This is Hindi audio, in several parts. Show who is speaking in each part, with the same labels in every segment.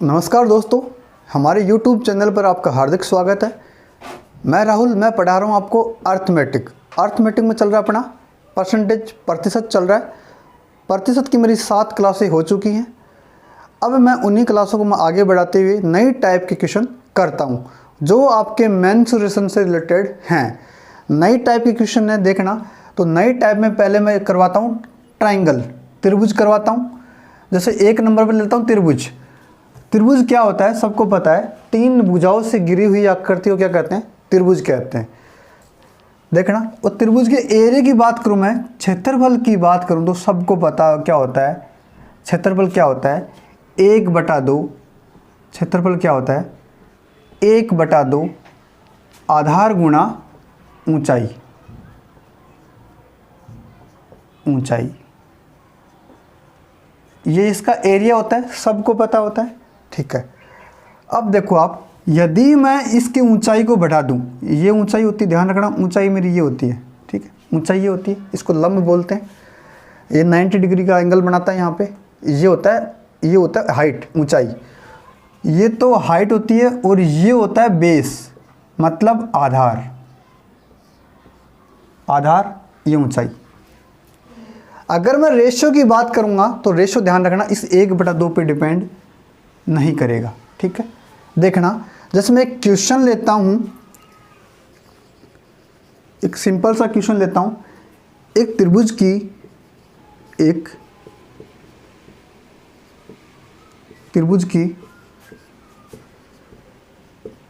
Speaker 1: नमस्कार दोस्तों, हमारे YouTube चैनल पर आपका हार्दिक स्वागत है। मैं राहुल, मैं पढ़ा रहा हूँ आपको अर्थमेटिक में चल रहा है अपना परसेंटेज, प्रतिशत चल रहा है। प्रतिशत की मेरी 7 क्लासें हो चुकी हैं। अब मैं उन्हीं क्लासों को मैं आगे बढ़ाते हुए नई टाइप के क्वेश्चन करता हूँ जो आपके मेंसुरेशन से रिलेटेड हैं। नई टाइप के क्वेश्चन है, देखना। तो नई टाइप में पहले मैं करवाता हूँ ट्राइंगल, त्रिभुज करवाता हूँ। जैसे 1 नंबर पर लेता हूँ त्रिभुज। त्रिभुज क्या होता है, सबको पता है। 3 भुजाओं से घिरी हुई आकृति को क्या कहते हैं? त्रिभुज कहते हैं। देखना, और त्रिभुज के एरिया की बात करूं, मैं क्षेत्रफल की बात करूं तो सबको पता क्या होता है। क्षेत्रफल क्या होता है? 1/2। क्षेत्रफल क्या होता है? 1/2 आधार गुणा ऊंचाई। ये इसका एरिया होता है, सबको पता होता है। ठीक है, अब देखो आप, यदि मैं इसकी ऊंचाई को बढ़ा दूं, ये ऊंचाई होती है, ध्यान रखना, ऊंचाई मेरी ये होती है। ठीक है, ऊंचाई ये होती है, इसको लंब बोलते हैं। ये 90 डिग्री का एंगल बनाता है यहाँ पे। ये होता है हाइट, ऊंचाई। ये तो हाइट होती है, और ये होता है बेस, मतलब आधार, ये ऊंचाई। अगर मैं रेशियो की बात करूंगा तो रेशियो, ध्यान रखना, इस 1/2 पे डिपेंड नहीं करेगा। ठीक है, देखना, जैसे मैं एक क्वेश्चन लेता हूं, एक सिंपल सा क्वेश्चन लेता हूं। एक त्रिभुज की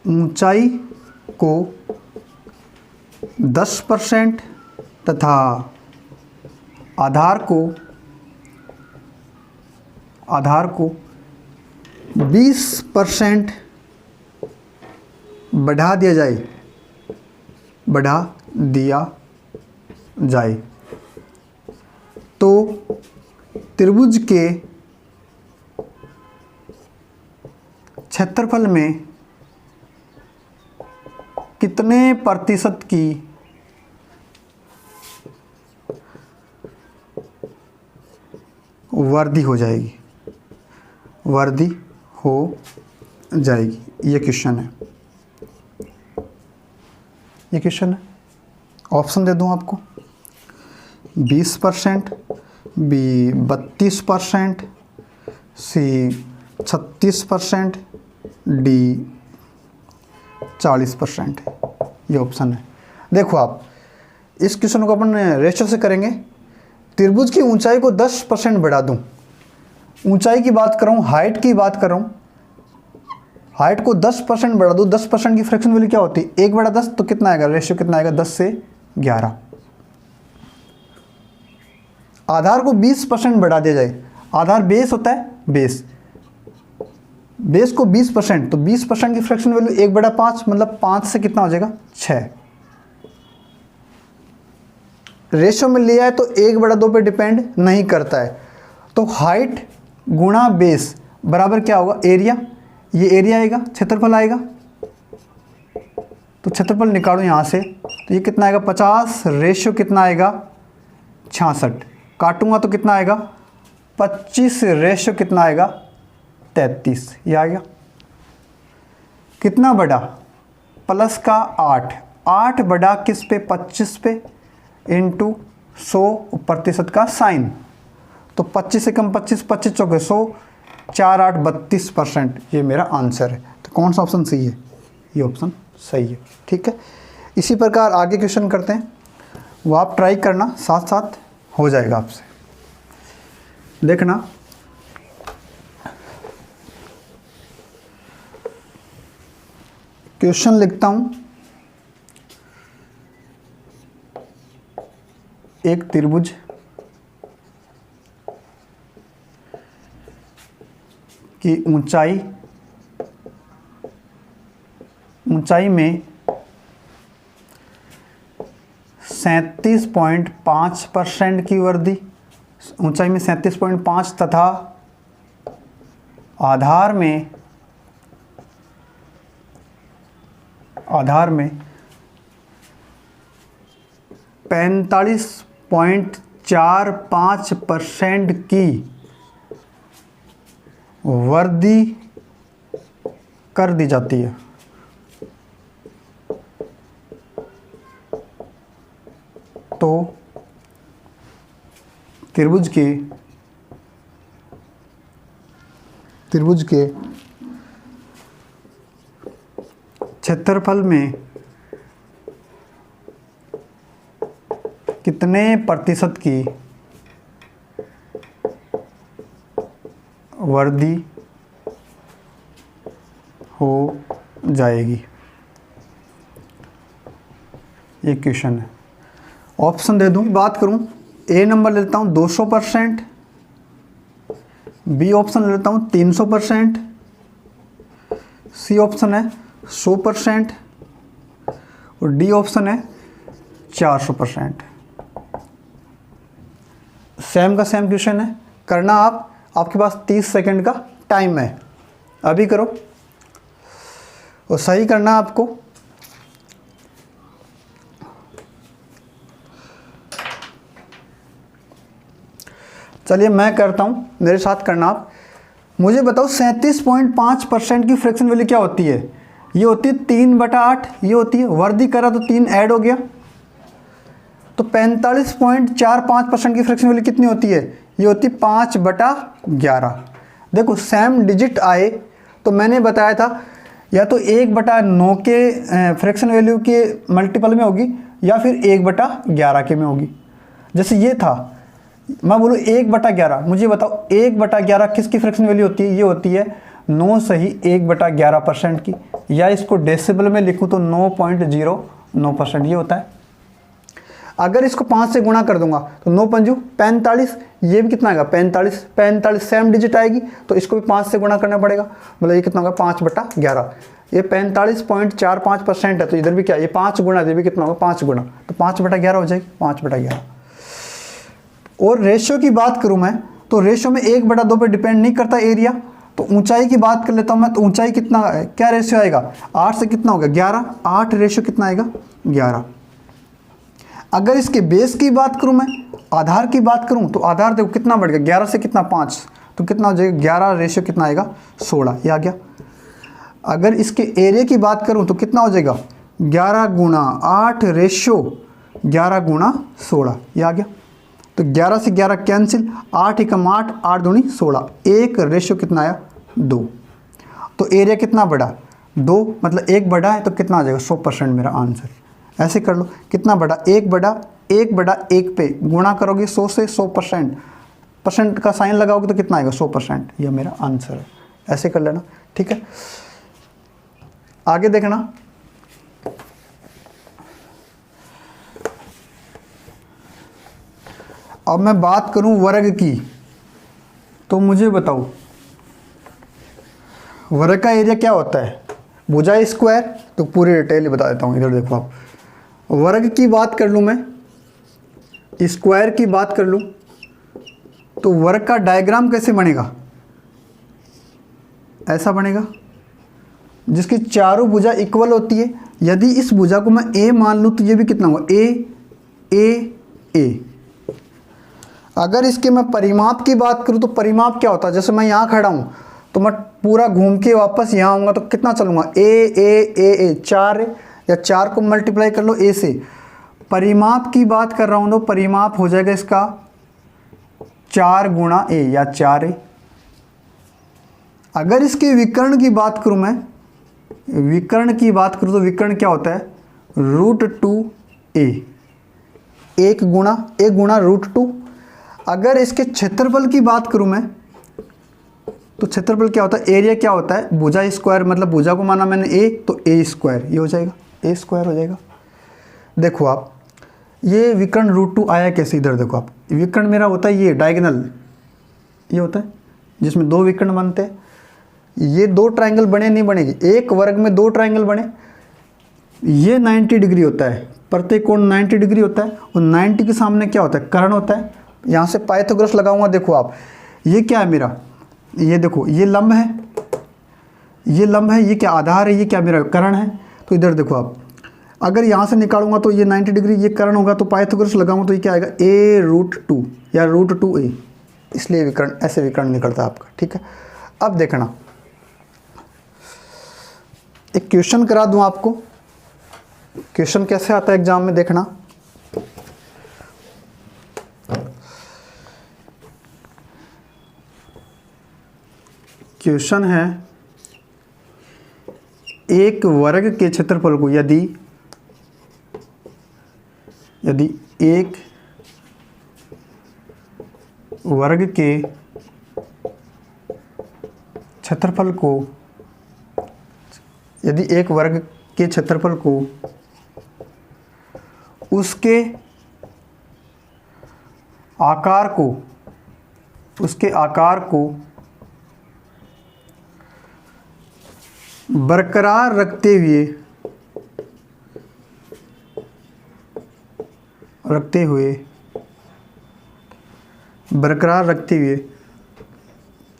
Speaker 1: ऊंचाई को 10% तथा आधार को 20% बढ़ा दिया जाए तो त्रिभुज के क्षेत्रफल में कितने प्रतिशत की वृद्धि हो जाएगी? ये क्वेश्चन है। ऑप्शन दे दूं आपको। 20%, बी 32%, सी 36%, डी 40%। ये ऑप्शन है। देखो आप, इस क्वेश्चन को अपन रेशियो से करेंगे। त्रिभुज की ऊंचाई को 10% बढ़ा दूं, ऊंचाई की बात कर रहा हूं, हाइट की बात कर रहा हूं। हाइट को 10% बढ़ा दूं, 10% की फ्रैक्शन वैल्यू क्या होती है? 1/10। तो कितना आएगा? रेशियो कितना आएगा? 10 से 11। आधार को 20% बढ़ा दिया जाए। आधार बेस होता है, बेस को 20%, तो 20% की फ्रैक्शन वैल्यू 1/5, मतलब 5 से कितना हो जाएगा? 6। रेशियो में लिया है तो 1/2 पे डिपेंड नहीं करता है। तो हाइट गुणा बेस बराबर क्या होगा? एरिया। ये एरिया आएगा, क्षेत्रफल आएगा। तो क्षेत्रफल निकालो यहाँ से, तो ये कितना आएगा? 50। रेशियो कितना आएगा? 66। काटूंगा तो कितना आएगा? 25। रेशियो कितना आएगा? 33। ये आ गया। कितना बढ़ा? प्लस का 8 बढ़ा किस पे? 25 पे, इंटू 100 प्रतिशत का साइन। तो 25 से कम 25, 25 चौके 100, 4 8 32%। ये मेरा आंसर है। तो कौन सा ऑप्शन सही है? ये ऑप्शन सही है। ठीक है, इसी प्रकार आगे क्वेश्चन करते हैं, वो आप ट्राई करना, साथ साथ हो जाएगा आपसे। देखना, क्वेश्चन लिखता हूं। एक त्रिभुज की ऊंचाई में 37.5% की वृद्धि, ऊंचाई में 37.5 तथा आधार में 45.45% की वृद्धि कर दी जाती है। तो त्रिभुज के क्षेत्रफल में कितने प्रतिशत की वृद्धि हो जाएगी, ये क्वेश्चन है। ऑप्शन दे दूं, बात करूं, ए नंबर ले लेता हूं 200%, बी ऑप्शन ले लेता हूं 300%, सी ऑप्शन है 100% और डी ऑप्शन है 400%। सेम का सेम क्वेश्चन है, करना आपके पास 30 सेकंड का टाइम है, अभी करो और सही करना आपको। चलिए मैं करता हूँ, मेरे साथ करना आप। मुझे बताओ 37.5% की फ्रैक्शन वैल्यू क्या होती है? ये होती है 3/8, ये होती है, वर्दी करा तो 3 ऐड हो गया, तो 45.45% की फ्रैक्शन वैल्यू कितनी होती है? ये होती है 5/11। देखो सेम डिजिट आए तो मैंने बताया था या तो 1/9 के फ्रैक्शन वैल्यू के मल्टीपल में होगी या फिर 1/11 के में होगी। जैसे ये था, मैं बोलूँ 1/11, मुझे बताओ 1/11 किसकी फ्रैक्शन वैल्यू होती है? ये होती है 9 सही 1/11% की, या इसको डेसिबल में लिखूँ तो 9.09% ये होता है। अगर इसको 5 से गुणा कर दूंगा तो 9 पंजू 45, ये भी कितना आएगा 45 सेम डिजिट आएगी तो इसको भी 5 से गुणा करना पड़ेगा, मतलब ये कितना होगा 5/11। ये 45.45% है तो इधर भी क्या, ये 5 गुणा, ये भी कितना होगा 5 गुणा, तो 5/11 हो जाएगी, 5/11। और रेशियो की बात करूं मैं तो रेशियो में 1/2 पे डिपेंड नहीं करता एरिया। तो ऊंचाई की बात कर लेता हूं मैं, तो ऊंचाई कितना, क्या रेशियो आएगा, 8 से कितना होगा 11, 8 रेशियो कितना आएगा 11। अगर इसके बेस की बात करूं मैं, आधार की बात करूं तो आधार देखो कितना बढ़ गया, 11 से कितना 5, तो कितना हो जाएगा 11 रेशियो कितना आएगा 16, ये आ गया। अगर इसके एरिया की बात करूं तो कितना हो जाएगा 11 गुणा 8 रेशियो 11 गुणा 16, ये आ गया। तो 11 से 11 कैंसिल, 8 एकम 8, 8 दूनी 16, एक रेशियो कितना आया 2। तो एरिया कितना बढ़ा 2, मतलब 1 बढ़ा है तो कितना आ जाएगा 100% मेरा आंसर। ऐसे कर लो, कितना बढ़ा 1/1 पे गुणा करोगे 100 से 100%, परसेंट का साइन लगाओगे तो कितना आएगा 100%, यह मेरा आंसर है। ऐसे कर लेना, ठीक है। आगे देखना, अब मैं बात करूं वर्ग की, तो मुझे बताओ वर्ग का एरिया क्या होता है, भुजा स्क्वायर, तो पूरी डिटेल बता देता हूं। इधर देखो आप, वर्ग की बात कर लूं मैं, स्क्वायर की बात कर लूं, तो वर्ग का डायग्राम कैसे बनेगा, ऐसा बनेगा जिसकी चारों भुजा इक्वल होती है। यदि इस भुजा को मैं ए मान लूं तो ये भी कितना होगा ए। अगर इसके मैं परिमाप की बात करूं तो परिमाप क्या होता है, जैसे मैं यहाँ खड़ा हूँ तो मैं पूरा घूम के वापस यहाँ आऊँगा तो कितना चलूँगा ए 4 या 4 को मल्टीप्लाई कर लो ए से। परिमाप की बात कर रहा हूँ तो परिमाप हो जाएगा इसका 4 गुणा ए या 4a। अगर इसके विकर्ण की बात करूँ मैं, विकर्ण की बात करूँ तो विकर्ण क्या होता है √2a, 1 गुणा √2। अगर इसके क्षेत्रफल की बात करूं मैं तो क्षेत्रफल क्या होता है, एरिया क्या होता है, भुजा स्क्वायर, मतलब भुजा को माना मैंने ए तो ए स्क्वायर, ये हो जाएगा ए स्क्वायर हो जाएगा। देखो आप, ये विकर्ण √2 आया कैसे, इधर देखो आप, विकर्ण मेरा होता है ये डायगोनल, ये होता है जिसमें 2 विकर्ण बनते हैं। ये 2 ट्रायंगल बने नहीं बनेगी, एक वर्ग में 2 ट्रायंगल बने, ये 90 डिग्री होता है, प्रत्येक कोण 90 डिग्री होता है, और 90 के सामने क्या होता है कर्ण होता है। यहाँ से पाइथागोरस लगाऊंगा, देखो आप, ये क्या है मेरा, ये देखो ये लंब है, ये लंब है, ये क्या आधार है, ये क्या मेरा कर्ण है। तो इधर देखो आप, अगर यहाँ से निकालूंगा तो ये 90 डिग्री ये कर्ण होगा, तो पाइथागोरस लगाऊंगा तो ये क्या आएगा a√2 या √2a, इसलिए विकर्ण, ऐसे विकर्ण निकलता है आपका, ठीक है। अब देखना, एक क्वेश्चन करा दूं आपको। क्वेश्चन कैसे आता है एग्जाम में, देखना। क्वेश्चन है, एक वर्ग के क्षेत्रफल को यदि एक वर्ग के क्षेत्रफल को उसके आकार को बरकरार रखते हुए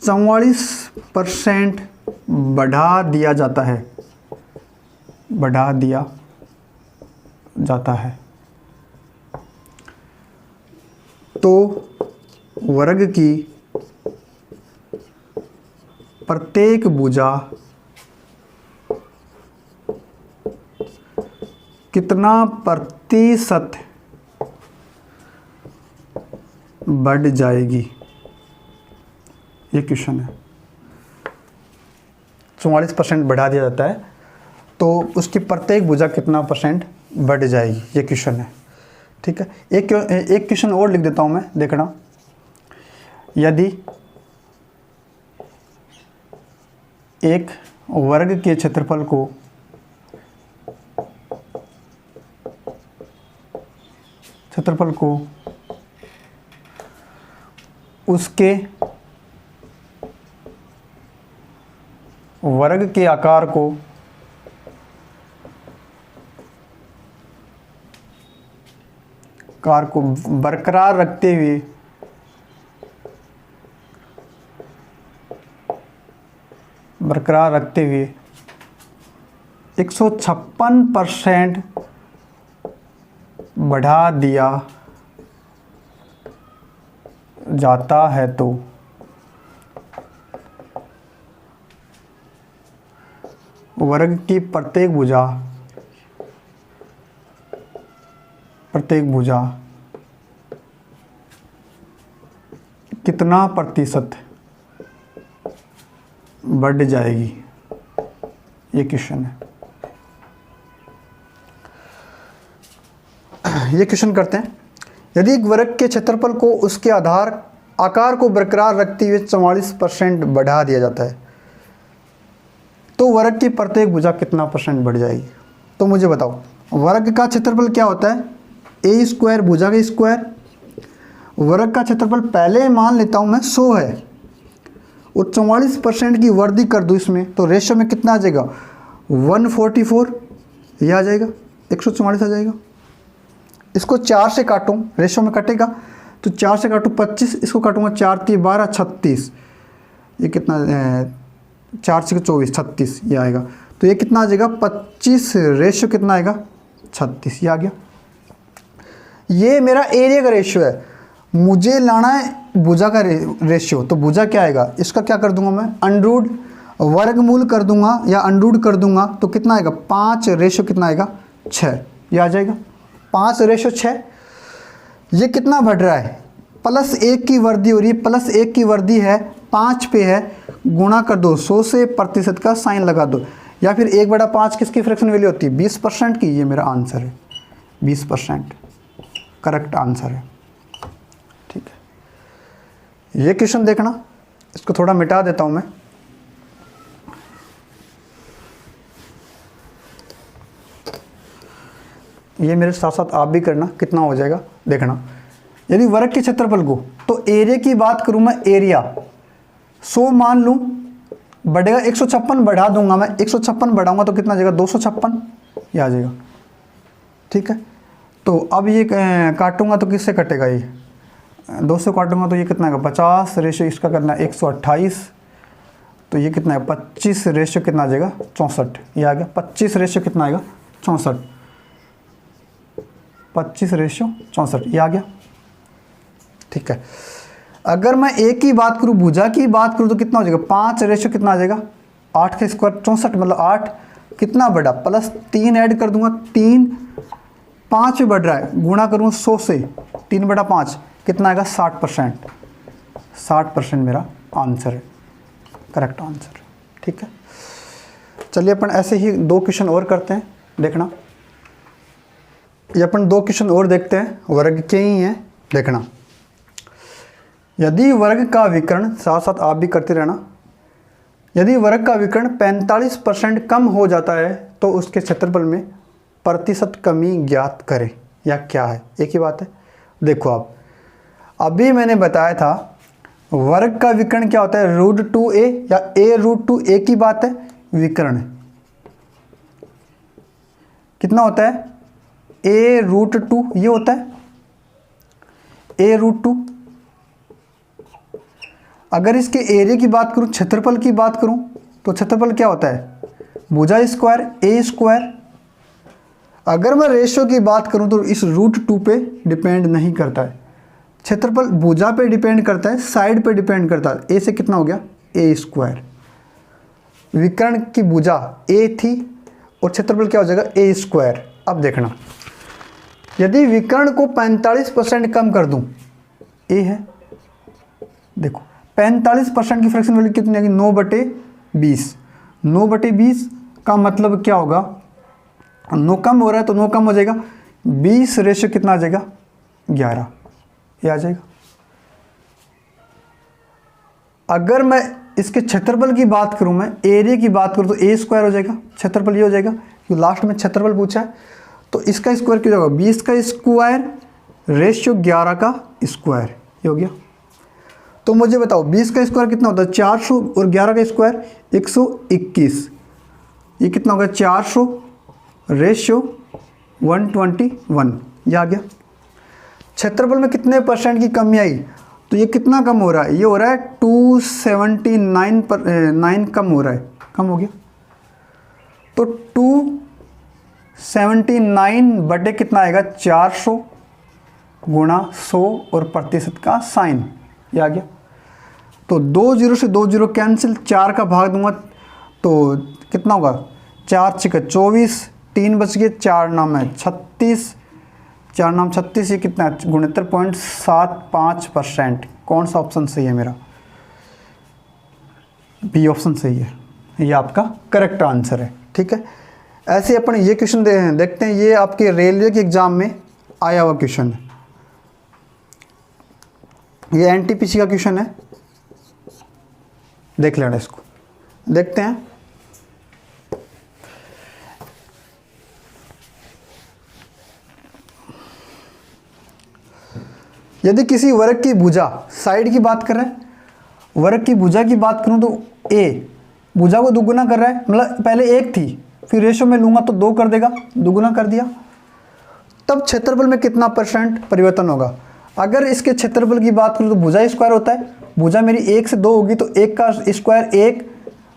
Speaker 1: 44% बढ़ा दिया जाता है तो वर्ग की प्रत्येक भुजा कितना प्रतिशत बढ़ जाएगी? ये क्वेश्चन है। 44% बढ़ा दिया जाता है तो उसकी प्रत्येक भुजा कितना परसेंट बढ़ जाएगी, ये क्वेश्चन है। ठीक है, एक क्वेश्चन और लिख देता हूं मैं, देखना। यदि एक वर्ग के क्षेत्रफल को उसके वर्ग के आकार को बरकरार रखते हुए 156% बढ़ा दिया जाता है तो वर्ग की प्रत्येक भुजा कितना प्रतिशत बढ़ जाएगी? ये क्वेश्चन है। ये क्वेश्चन करते हैं। यदि एक वर्ग के क्षेत्रफल को उसके आकार को बरकरार रखते हुए 44% बढ़ा दिया जाता है तो वर्ग की प्रत्येक भुजा कितना परसेंट बढ़ जाएगी? तो मुझे बताओ, वर्ग का क्षेत्रफल क्या होता है? ए स्क्वायर, भुजा का स्क्वायर। वर्ग का क्षेत्रफल पहले मान लेता हूँ मैं 100 है और 44% की वृद्धि कर दूँ इसमें तो रेशो में कितना आ जाएगा? 144, ये आ जाएगा, 144 आ जाएगा। इसको 4 से काटूँ, रेशो में कटेगा तो 4 से काटूँ 25, इसको काटूँगा 4 3 12 36, ये कितना 4 से 24 36 ये आएगा। तो ये कितना आ जाएगा? 25 रेशो कितना आएगा? 36, ये आ गया। ये मेरा एरिया का रेशियो है, मुझे लाना है भुजा का रेशियो। तो भुजा क्या आएगा? इसका क्या कर दूंगा मैं? अंडरूट वर्गमूल कर दूंगा या अंडरूट कर दूंगा तो कितना आएगा? 5 रेशियो कितना आएगा? 6, ये आ जाएगा। 5 रेशो 6। ये कितना बढ़ रहा है? +1 की वृद्धि हो रही है। +1 की वृद्धि है, 5 पे है, गुणा कर दो 100 से, प्रतिशत का साइन लगा दो, या फिर 1/5 किसकी फ्रैक्शन वैल्यू होती है? 20% की। ये मेरा आंसर है, 20% करेक्ट आंसर है। ठीक है, ये क्वेश्चन देखना, इसको थोड़ा मिटा देता हूँ मैं। ये मेरे साथ साथ आप भी करना, कितना हो जाएगा देखना। यदि वर्ग के क्षेत्रफल को, तो एरिया की बात करूं मैं, एरिया 100 मान लूं, बढ़ेगा 156 बढ़ा दूंगा मैं, 156 बढ़ाऊंगा तो कितना आ जाएगा? 256, ये आ जाएगा। ठीक है, तो अब ये काटूंगा तो किससे कटेगा? ये 200 काटूंगा तो ये कितना आएगा? 50 रेशो इसका करना है 128, तो ये कितना है? 25 रेशो कितना आ जाएगा? 64, ये आ गया। 25 रेशो कितना आएगा? 64, 25 रेशो 64, ये आ गया। ठीक है, अगर मैं एक की बात करूं, भुजा की बात करूं तो कितना हो जाएगा? 5 रेशो कितना आ जाएगा? 8 का स्क्वायर 64, मतलब 8, कितना बढ़ा, प्लस 3 ऐड कर दूंगा, 3 5 पे बढ़ रहा है, गुणा करूँगा 100 से, 3/5 कितना आएगा 60%। 60% मेरा आंसर है, करेक्ट आंसर। ठीक है, चलिए अपन ऐसे ही 2 क्वेश्चन और करते हैं, देखना। ये अपन 2 क्वेश्चन और देखते हैं, वर्ग के ही हैं, देखना। यदि वर्ग का विकर्ण, साथ साथ आप भी करते रहना, यदि वर्ग का विकर्ण 45% कम हो जाता है तो उसके क्षेत्रफल में प्रतिशत कमी ज्ञात करें, या क्या है, एक ही बात है। देखो आप, अभी मैंने बताया था वर्ग का विकर्ण क्या होता है, √2a या a√2a की बात है। विकर्ण कितना होता है, a√2, ये होता है a√2। अगर इसके एरिया की बात करूं, क्षेत्रफल की बात करूं, तो क्षेत्रफल क्या होता है, भुजा स्क्वायर a स्क्वायर। अगर मैं रेशियो की बात करूं तो इस √2 पे डिपेंड नहीं करता है, क्षेत्रफल भुजा पे डिपेंड करता है, साइड पे डिपेंड करता है। a से कितना हो गया, a स्क्वायर। विकर्ण की भुजा a थी और क्षेत्रफल क्या हो जाएगा, a स्क्वायर। अब देखना, यदि विकर्ण को 45% कम कर दूं, a है, देखो 45% की फ्रैक्शन वैल्यू कितनी आएगी, 9/20। 9/20 का मतलब क्या होगा, 9 कम हो रहा है तो 9 कम हो जाएगा, 20 रेशियो कितना आ जाएगा, 11, ये आ जाएगा। अगर मैं इसके क्षेत्रफल की बात करूं, मैं एरिया की बात करूं, तो a स्क्वायर हो जाएगा, क्षेत्रफल ये हो जाएगा, क्योंकि लास्ट में क्षेत्रफल पूछा है। तो इसका स्क्वायर क्या होगा, 20 का स्क्वायर रेशियो 11 का स्क्वायर, ये हो गया। तो मुझे बताओ 20 का स्क्वायर कितना होता है, 400, और 11 का स्क्वायर 121, ये कितना होगा, 400 रेशियो 121, ये आ गया। क्षेत्रफल में कितने परसेंट की कमी आई, तो ये कितना कम हो रहा है, ये हो रहा है 279 कम हो रहा है, कम हो गया। तो 279 बटे कितना आएगा, 400 गुणा 100 और प्रतिशत का साइन, ये आ गया। तो 2 0 से 2 0 कैंसिल, 4 का भाग दूंगा तो कितना होगा, 4 × 24, 3 बच गए, 4 नाम है 36, 4 नाम 36, ये कितना है 69.75%। कौन सा ऑप्शन सही है मेरा, बी ऑप्शन सही है, ये आपका करेक्ट आंसर है। ठीक है, ऐसे अपन ये क्वेश्चन देखते हैं, ये आपके रेलवे के एग्जाम में आया हुआ क्वेश्चन है, ये NTPC का क्वेश्चन है, देख लेना इसको, देखते हैं। यदि किसी वर्ग की भुजा, साइड की बात कर रहे हैं, वर्ग की भुजा की बात करूं तो a भुजा को दुगुना कर रहा है, मतलब पहले 1 थी, फिर रेशो में लूंगा तो 2 कर देगा, दुगुना कर दिया, तब क्षेत्रफल में कितना % परिवर्तन होगा। अगर इसके क्षेत्रफल की बात करूं तो भुजा स्क्वायर होता है, भुजा मेरी 1 से 2 होगी तो 1 का स्क्वायर 1,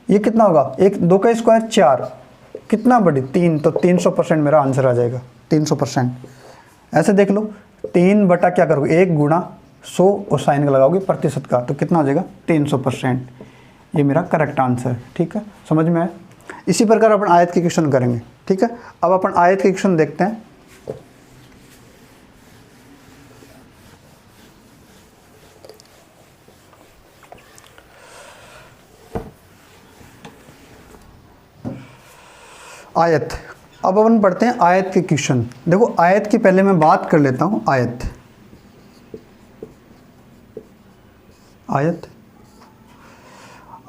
Speaker 1: ये कितना होगा, 2 का स्क्वायर 4, कितना बड़ी 3, तो 300% मेरा आंसर आ जाएगा, 300%। ऐसे देख लो, 3 बटा क्या करोगे, 1 गुणा 100 और साइन का लगाओगे प्रतिशत का, तो कितना हो जाएगा 300%, ये मेरा करेक्ट आंसर है। ठीक है, समझ में आया। इसी प्रकार अपन आयत के क्वेश्चन करेंगे। ठीक है, अब अपन आयत के क्वेश्चन देखते हैं। आयत, अब अपन पढ़ते हैं आयत के क्वेश्चन। देखो आयत की पहले मैं बात कर लेता हूँ, आयत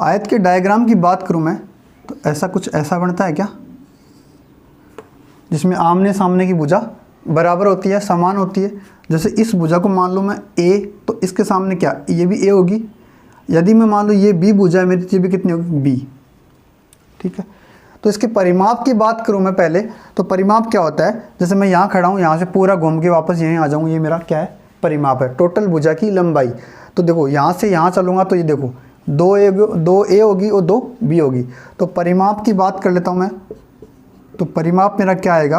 Speaker 1: आयत के डायग्राम की बात करूँ मैं तो ऐसा कुछ ऐसा बनता है क्या, जिसमें आमने सामने की भुजा बराबर होती है, समान होती है। जैसे इस भुजा को मान लो मैं A, तो इसके सामने क्या, ये भी A होगी। यदि मैं मान लो ये B भुजा है मेरी, तो ये भी कितनी होगी, B। ठीक है, तो इसके परिमाप की बात करूं मैं पहले, तो परिमाप क्या होता है, जैसे मैं यहाँ खड़ा हूँ, यहाँ से पूरा घूम के वापस यहीं आ जाऊँ, ये मेरा क्या है, परिमाप है, टोटल भुजा की लंबाई। तो देखो यहाँ से यहाँ चलूँगा तो ये देखो 2A होगी और 2B होगी। तो परिमाप की बात कर लेता हूँ मैं, तो परिमाप मेरा क्या आएगा,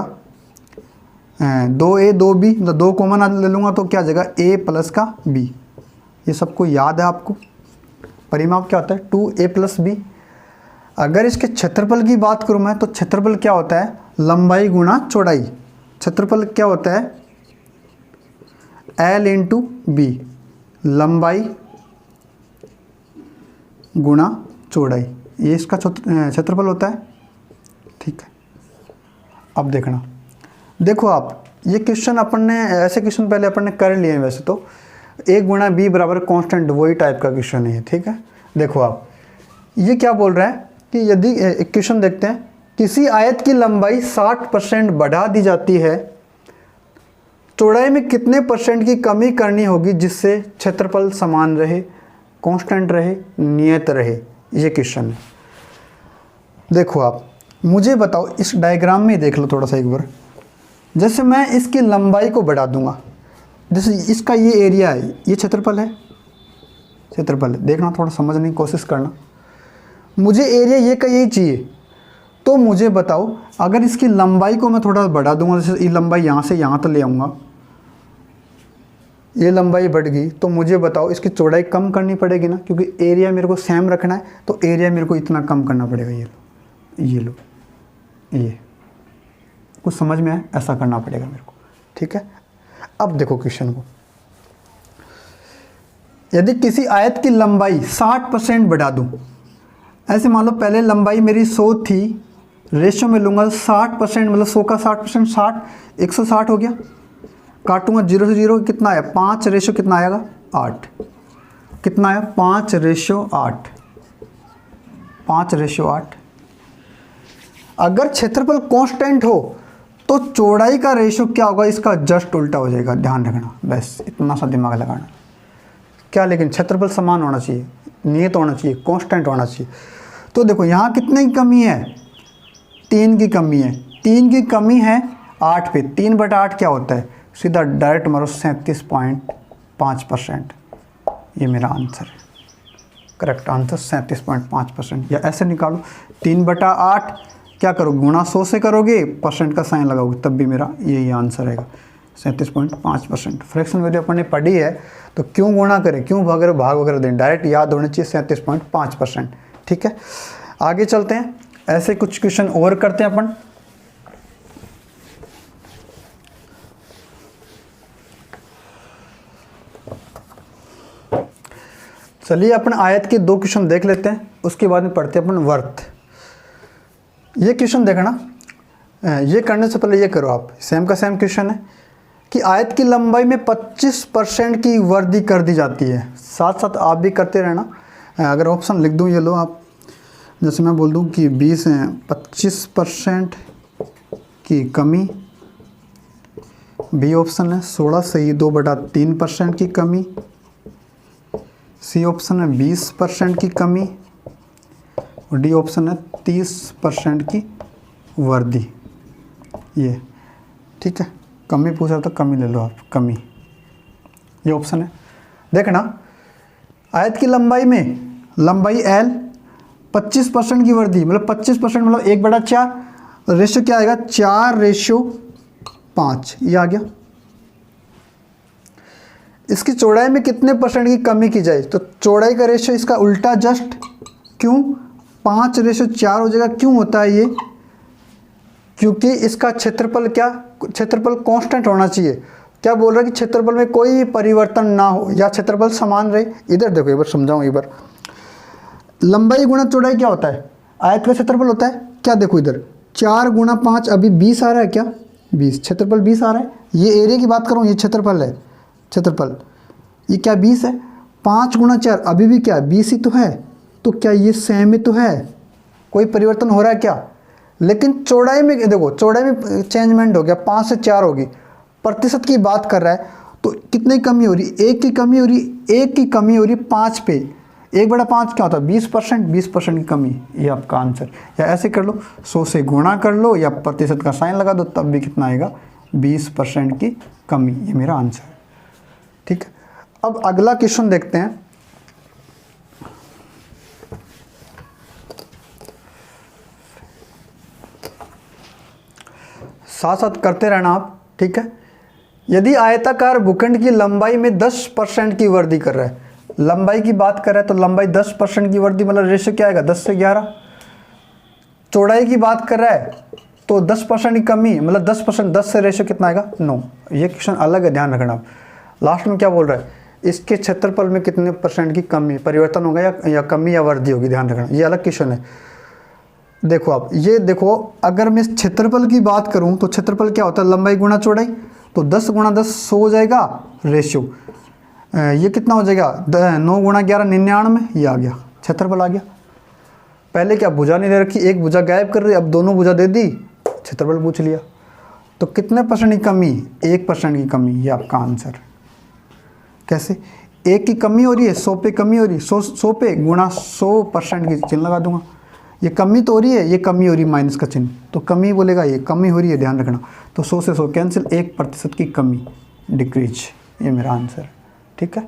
Speaker 1: 2A 2B, मतलब 2 कॉमन ले लूँगा तो क्या आ जाएगा, A + का B। ये सबको याद है आपको, परिमाप क्या होता है 2A + B। अगर इसके क्षेत्रफल की बात करूँ मैं, तो क्षेत्रफल क्या होता है, लंबाई गुणा चौड़ाई। क्षेत्रफल क्या होता है, L इंटू बी, लंबाई गुणा चौड़ाई, ये इसका क्षेत्रफल होता है। ठीक है, अब देखना, देखो आप ये क्वेश्चन अपन ने, ऐसे क्वेश्चन पहले अपन ने कर लिए हैं वैसे तो, a गुणा बी बराबर कांस्टेंट, वही टाइप का क्वेश्चन है। ठीक है, देखो आप ये क्या बोल रहा है कि यदि एक क्वेश्चन देखते हैं, किसी आयत की लंबाई 60% बढ़ा दी जाती है, चौड़ाई में कितने % की कमी करनी होगी जिससे क्षेत्रफल समान रहे, कांस्टेंट रहे, नियत रहे। ये क्वेश्चन है। देखो आप मुझे बताओ, इस डायग्राम में देख लो थोड़ा सा एक बार। जैसे मैं इसकी लंबाई को बढ़ा दूंगा, जैसे इसका ये एरिया है, ये क्षेत्रफल है, क्षेत्रफल है, देखना थोड़ा समझने की कोशिश करना। मुझे एरिया ये का यही चाहिए, तो मुझे बताओ अगर इसकी लंबाई को मैं थोड़ा बढ़ा दूंगा, जैसे ये लंबाई यहाँ से यहाँ तक ले आऊँगा, ये लंबाई बढ़ गई, तो मुझे बताओ इसकी चौड़ाई कम करनी पड़ेगी ना, क्योंकि एरिया मेरे को सेम रखना है, तो एरिया मेरे को इतना कम करना पड़ेगा। ये लो, ये कुछ समझ में आए, ऐसा करना पड़ेगा मेरे को। ठीक है, अब देखो क्वेश्चन को, यदि किसी आयत की लंबाई 60% बढ़ा दूं, ऐसे मान लो पहले लंबाई मेरी 100 थी, रेशो में लूँगा 60%, मतलब 100 का 60%, 60, 160 हो गया। काटूंगा 0 से 0, कितना आया, 5 रेशो कितना आएगा, 8। कितना आया, 5 रेशो 8, 5 रेशो 8। अगर क्षेत्रफल कांस्टेंट हो तो चौड़ाई का रेशो क्या होगा, इसका जस्ट उल्टा हो जाएगा, ध्यान रखना, बस इतना सा दिमाग लगाना क्या। लेकिन क्षेत्रफल समान होना चाहिए, नियत होना चाहिए, कांस्टेंट होना चाहिए। तो देखो यहाँ कितने की कमी है, 3 की कमी है, 3 की कमी है 8 पे, 3/8 क्या होता है, सीधा डायरेक्ट मारो 37.5%। ये मेरा आंसर है, करेक्ट आंसर 37.5%। या ऐसे निकालो, 3/8 क्या करो, गुणा 100 से करोगे, परसेंट का साइन लगाओगे, तब भी मेरा यही आंसर रहेगा, 37.5%। फ्रैक्शन वैल्यू अपन ने पढ़ी है, तो क्यों गुणा करें, क्यों भाग वगैरह दें, डायरेक्ट याद होने चाहिए 37.5%। ठीक है, आगे चलते हैं, ऐसे कुछ क्वेश्चन और करते हैं अपन। चलिए अपन आयत के 2 क्वेश्चन देख लेते हैं, उसके बाद में पढ़ते हैं अपन वर्थ। ये क्वेश्चन देखना, ये करने से पहले ये करो आप, सेम का सेम क्वेश्चन है कि आयत की लंबाई में 25% की वृद्धि कर दी जाती है। साथ साथ आप भी करते रहना। अगर ऑप्शन लिख दूँ, ये लो आप, जैसे मैं बोल दूँ कि 25% की कमी, बी ऑप्शन है 16 से ही 2/3% की कमी, सी ऑप्शन है 20% की कमी, और डी ऑप्शन है 30% की वृद्धि। ये ठीक है, कमी पूछ रहा था, कमी ले लो आप, कमी, ये ऑप्शन है। देखना, आयत की लंबाई में, लंबाई L, 25% की वृद्धि, मतलब 25% मतलब 1/4, रेशो क्या आएगा, 4:5, ये आ गया। इसकी चौड़ाई में कितने % की कमी की जाए, तो चौड़ाई का रेशो इसका उल्टा जस्ट, क्यों 5:4 हो जाएगा, क्यों होता है ये, क्योंकि इसका क्षेत्रफल क्या, क्षेत्रफल कांस्टेंट होना चाहिए। क्या बोल रहा है कि क्षेत्रफल में कोई परिवर्तन ना हो या क्षेत्रफल समान रहे। इधर देखो, एक बार समझाऊँ एक बार, लंबाई गुणा चौड़ाई क्या होता है, आयत का क्षेत्रफल होता है क्या, देखो इधर 4 × 5, अभी 20 आ रहा है क्या, 20, क्षेत्रफल 20 आ रहा है। ये एरिया की बात करूँ, ये क्षेत्रफल है, क्षेत्रफल ये क्या 20 है, 5 × 4 अभी भी क्या 20 ही तो है, तो क्या ये सेम ही तो है, कोई परिवर्तन हो रहा है क्या। लेकिन चौड़ाई में देखो, चौड़ाई में चेंजमेंट हो गया, 5 से 4 होगी, प्रतिशत की बात कर रहा है, तो कितनी कमी हो रही, 1 की कमी हो रही, 1 की कमी हो रही 5 पे, 1/5 क्या होता है, 20%, 20% की कमी, ये आपका आंसर। या ऐसे कर लो, 100 से गुणा कर लो या प्रतिशत का साइन लगा दो, तब भी कितना आएगा, 20% की कमी, ये मेरा आंसर है। ठीक है, अब अगला क्वेश्चन देखते हैं। साथ साथ करते रहना आप, ठीक है। यदि आयताकार भूखंड की लंबाई में 10% की वृद्धि कर रहा है, लंबाई की बात कर रहा है तो लंबाई 10% की वृद्धि, मतलब रेशो क्या आएगा 10 से 11, चौड़ाई की बात कर रहा है तो 10% की कमी, मतलब 10%, 10 से रेशियो कितना आएगा 9। ये क्वेश्चन अलग है, ध्यान रखना आप। लास्ट में क्या बोल रहा है, इसके क्षेत्रफल में कितने % की कमी, परिवर्तन होगा या कमी या वृद्धि होगी, ध्यान रखना, ये अलग क्वेश्चन है। देखो आप, ये देखो, अगर मैं इस क्षेत्रफल की बात करूं तो क्षेत्रफल क्या होता है, लंबाई गुणा चौड़ाई, तो 10 गुणा 10 100 हो जाएगा रेशियो। ये कितना हो जाएगा, 9 गुणा 11 99, ये आ गया क्षेत्रफल आ गया। पहले क्या भुजा नहीं दे रखी, एक भुजा गायब कर रही, अब दोनों भुजा दे दी, क्षेत्रफल पूछ लिया। तो कितने % की कमी, 1% की कमी, ये आपका आंसर। कैसे, 1 की कमी हो रही है, 100 पे कमी हो रही है, 100 पे गुणा 100% की चिन्ह लगा दूंगा। ये कमी तो हो रही है, ये कमी हो रही है, माइनस का चिन्ह, तो कमी बोलेगा, ये कमी हो रही है, ध्यान रखना। तो 100 से 100 कैंसिल, 1% की कमी, डिक्रीज, ये मेरा आंसर है। ठीक है,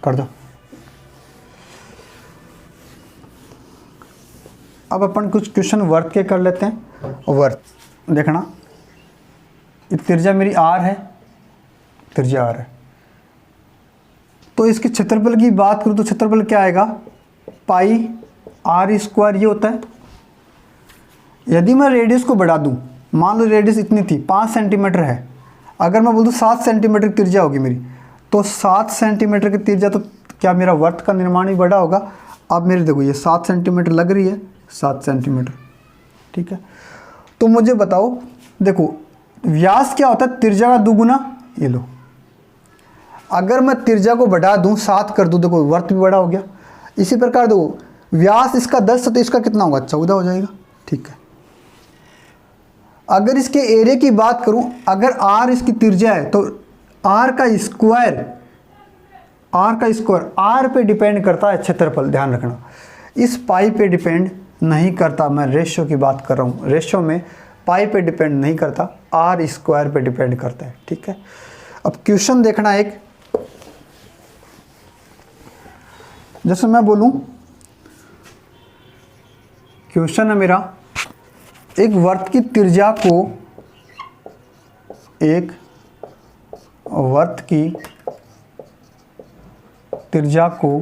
Speaker 1: कर दो। अब अपन कुछ क्वेश्चन वर्त के कर लेते हैं। वर्त देखना, ये त्रिज्या मेरी r है, त्रिज्या r है, तो इसके क्षेत्रफल की बात करूँ तो क्षेत्रफल क्या आएगा, पाई r², ये होता है। यदि मैं रेडियस को बढ़ा दूं, मान लो रेडियस इतनी थी, 5 सेंटीमीटर है, अगर मैं बोल दूँ 7 सेंटीमीटर की त्रिज्या होगी मेरी, तो 7 सेंटीमीटर की त्रिज्या, तो क्या मेरा वर्त का निर्माण भी बड़ा होगा। अब मेरे देखो, ये 7 सेंटीमीटर लग रही है, 7 सेंटीमीटर, ठीक है। तो मुझे बताओ, देखो व्यास क्या होता है, त्रिज्या का दुगुना, ये लो। अगर मैं त्रिज्या को बढ़ा दूं, 7 कर दूं, देखो वर्त भी बड़ा हो गया। इसी प्रकार देखो, व्यास इसका 10 है तो इसका कितना होगा, 14 हो जाएगा। ठीक है, अगर इसके एरिया की बात करूं, अगर r इसकी त्रिज्या है तो r का स्क्वायर, r पे डिपेंड करता है क्षेत्रफल, ध्यान रखना। इस पाई पे डिपेंड नहीं करता, मैं रेशियो की बात कर रहा हूँ, रेशियो में पाई पे डिपेंड नहीं करता, r² पे डिपेंड करता है। ठीक है, अब क्वेश्चन देखना एक, जैसे मैं बोलूं, क्वेश्चन है मेरा, एक वर्त की त्रिज्या को, एक वर्त की त्रिज्या को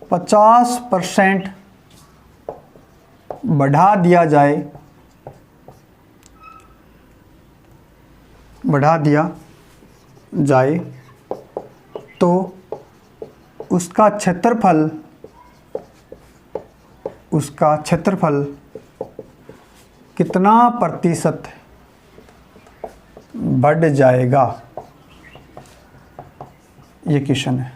Speaker 1: 50% बढ़ा दिया जाए तो उसका क्षेत्रफल कितना प्रतिशत बढ़ जाएगा, ये क्वेश्चन है।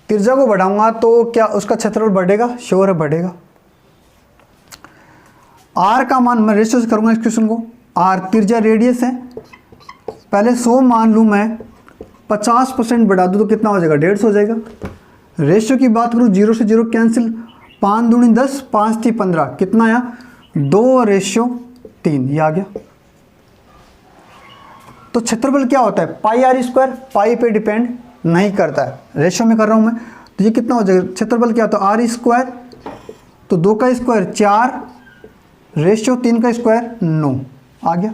Speaker 1: त्रिज्या को बढ़ाऊंगा तो क्या उसका क्षेत्रफल बढ़ेगा, श्योर है बढ़ेगा। r का मान मैं रेशियो से करूंगा इस क्वेश्चन को, r त्रिज्या रेडियस है, पहले 100 मान लूं मैं, 50% बढ़ा दूं तो कितना हो जाएगा, 150 हो जाएगा। रेशियो की बात करूं, 0 से 0 कैंसिल, 5 दूनी 10, 5 थी 15, कितना आया, 2:3, ये आ गया। तो क्षेत्रफल क्या होता है, पाई r², पाई पे डिपेंड नहीं करता है, रेशियो में कर रहा हूं मैं, तो ये कितना हो जाएगा, क्षेत्रफल क्या होता है, r², तो 2 का स्क्वायर 4, रेशियो 3 का स्क्वायर 9, आ गया।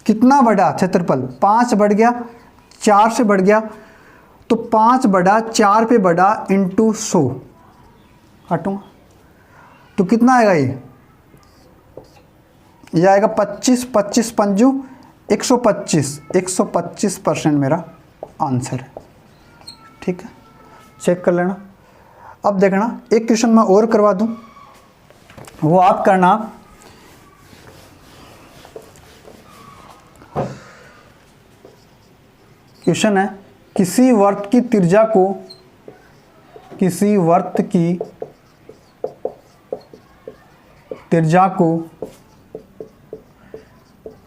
Speaker 1: कितना बढ़ा क्षेत्रफल, 5 बढ़ गया, 4 से बढ़ गया, तो 5 बढ़ा, 4 पे बढ़ा, इंटू 100 हटूंगा, तो कितना आएगा, ये आएगा 25, 25 पंजू 125% मेरा आंसर है। ठीक है, चेक कर लेना। अब देखना, एक क्वेश्चन मैं और करवा दूं, वो आप करना। क्वेश्चन है, किसी वर्त की त्रिज्या को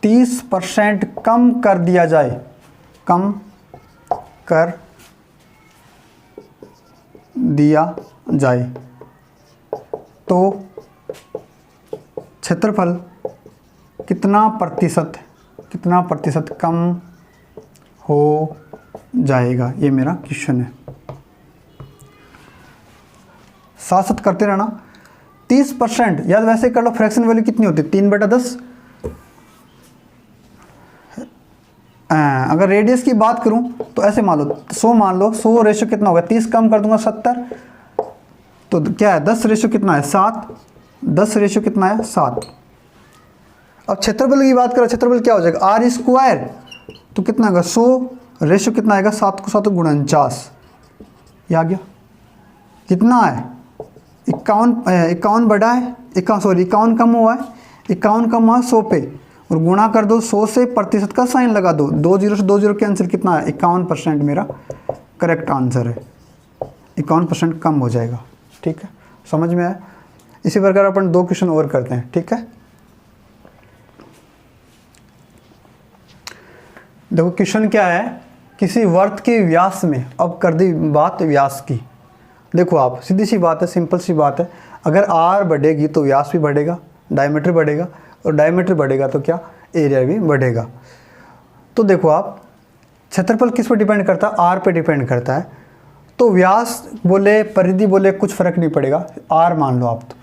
Speaker 1: 30% कम कर दिया जाए तो क्षेत्रफल कितना प्रतिशत कम हो जाएगा, ये मेरा क्वेश्चन है। साथ साथ करते रहना। 30% याद वैसे कर लो, फ्रैक्शन वैल्यू कितनी होती है, 3/10, अगर रेडियस की बात करूं तो ऐसे मान लो 100 मान लो, 100 रेशो कितना होगा, 30 कम कर दूंगा 70, तो क्या है 10 रेशो कितना है 7, 10 रेशो कितना है 7। अब क्षेत्रफल की बात करें, क्षेत्रफल क्या हो जाएगा आर स्क्वायर, तो कितना होगा 100 रेशो कितना आएगा 7 को 7 गुणा 49, ये आ गया। कितना है 51 बड़ा है 51 कम हुआ है, 51 कम हुआ है 100 पे, और गुणा कर दो 100 से, प्रतिशत का साइन लगा दो, 2 जीरो से 2 जीरो कैंसिल, कितना है 51% मेरा करेक्ट आंसर है, 51% कम हो जाएगा। ठीक है, समझ में आया। इसी प्रकार अपन 2 क्वेश्चन और करते हैं। ठीक है, देखो क्वेश्चन क्या है, किसी वर्त के व्यास में, अब कर दी बात व्यास की। देखो आप, सीधी सी बात है, सिंपल सी बात है, अगर आर बढ़ेगी तो व्यास भी बढ़ेगा, डायमीटर बढ़ेगा, और डायमीटर बढ़ेगा तो क्या एरिया भी बढ़ेगा। तो देखो आप, क्षेत्रफल किस पर डिपेंड करता है, आर पे डिपेंड करता है। तो व्यास बोले परिधि बोले कुछ फर्क नहीं पड़ेगा, आर मान लो आप। तो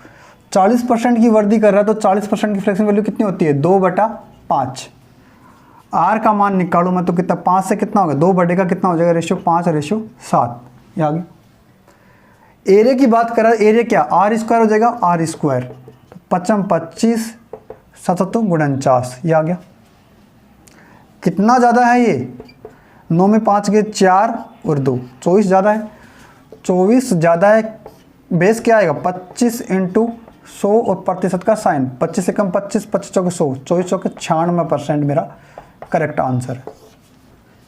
Speaker 1: 40% की वृद्धि कर रहा है तो 40% की फ्लेक्सिबल वैल्यू कितनी होती है 2/5। आर का मान निकालूँ मैं तो कितना, 5 से कितना होगा 2 बढ़ेगा, कितना हो जाएगा रेशियो 5/7, ये आ गया। एरिया की बात कर रहा है, एरिया क्या आर स्क्वायर हो जाएगा, आर स्क्वायर, तो 25 7 गुणा 49, ये आ गया। कितना ज़्यादा है ये, 9 में 5 गए 4 और 2, 24 ज़्यादा है, 24 ज़्यादा है। बेस क्या आएगा 25 × 100 और प्रतिशत का साइन, 25 से कम 25, 25 चौके 100, 24 चौके 96% मेरा करेक्ट आंसर है।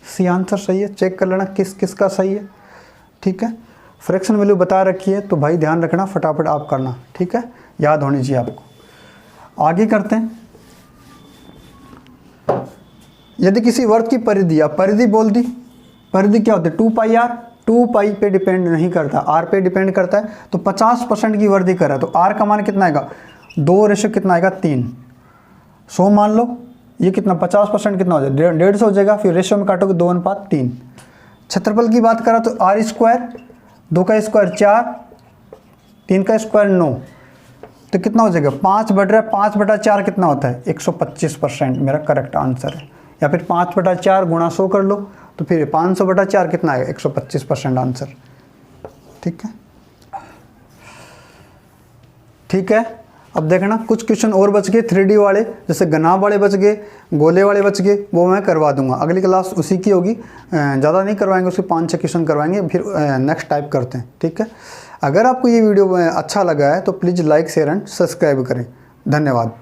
Speaker 1: सी आंसर सही है, चेक कर लेना किस किस का सही है। ठीक है, फ्रैक्शन वैल्यू बता रखी है तो भाई ध्यान रखना, फटाफट आप करना। ठीक है, याद होनी चाहिए आपको। आगे करते हैं, यदि किसी वर्त की परिधि, अब परिधि बोल दी, परिधि क्या होती है 2πr, 2π पे डिपेंड नहीं करता, r पे डिपेंड करता है। तो 50% की वृद्धि कर रहा है तो r का मान कितना आएगा 2 रेशो कितना आएगा 3, 100 मान लो, ये कितना 50% कितना हो जाएगा 150 हो जाएगा, फिर रेशो में काटोगे 2:3। क्षेत्रफल की बात करा तो आर स्क्वायर, 2 का स्क्वायर 4, 3 का स्क्वायर 9, तो कितना हो जाएगा 5 बढ़ रहा है, 5/4 कितना होता है 125% मेरा करेक्ट आंसर है। या फिर 5/4 गुणा 100 कर लो तो फिर 500/4 कितना आएगा 125% आंसर। ठीक है, ठीक है। अब देखना कुछ क्वेश्चन और बच गए 3D वाले, जैसे घनाभ वाले बच गए, गोले वाले बच गए, वो मैं करवा दूंगा। अगली क्लास उसी की होगी, ज़्यादा नहीं करवाएंगे, उसके 5-6 क्वेश्चन करवाएंगे, फिर नेक्स्ट टाइप करते हैं। ठीक है, अगर आपको ये वीडियो अच्छा लगा है तो please like share and subscribe करें। धन्यवाद।